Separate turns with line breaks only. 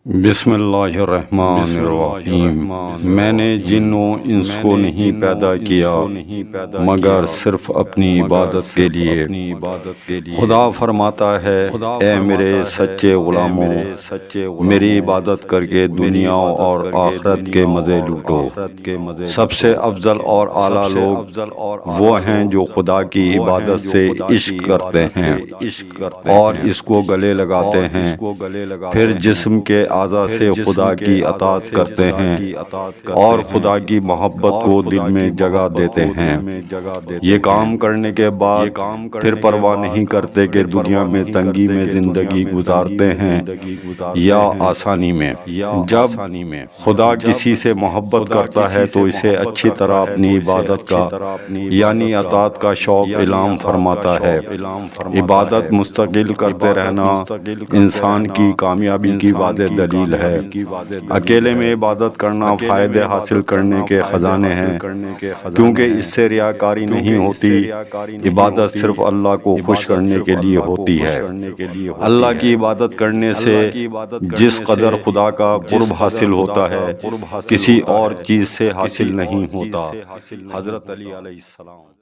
بسم اللہ الرحمن الرحیم۔ میں نے جن و انس کو نہیں پیدا کیا مگر صرف اپنی عبادت کے لیے۔ خدا فرماتا ہے، اے میرے سچے غلاموں، میری عبادت کر کے دنیا اور آخرت کے مزے لوٹو۔ سب سے افضل اور اعلیٰ لوگ وہ ہیں جو خدا کی عبادت سے عشق کرتے ہیں اور اس کو گلے لگاتے ہیں، پھر جسم کے اعضاء سے خدا کی اطاعت کرتے ہیں اور خدا کی محبت کو دل میں جگہ دیتے ہیں۔ یہ کام کرنے کے بعد پھر پرواہ نہیں کرتے کہ دنیا میں تنگی میں زندگی گزارتے ہیں یا آسانی میں۔ جب خدا کسی سے محبت کرتا ہے تو اسے اچھی طرح اپنی عبادت کا یعنی اطاعت کا شوق اعلام فرماتا ہے۔ عبادت مستقل کرتے رہنا انسان کی کامیابی کی واضح دلیل ہے۔ اکیلے میں عبادت کرنا فائدے حاصل کرنے کے خزانے ہیں، کیونکہ اس سے ریاکاری نہیں ہوتی۔ عبادت صرف اللہ کو خوش کرنے کے لیے ہوتی ہے۔ اللہ کی عبادت کرنے سے جس قدر خدا کا قرب حاصل ہوتا ہے کسی اور چیز سے حاصل نہیں ہوتا۔ حضرت علی علیہ السلام۔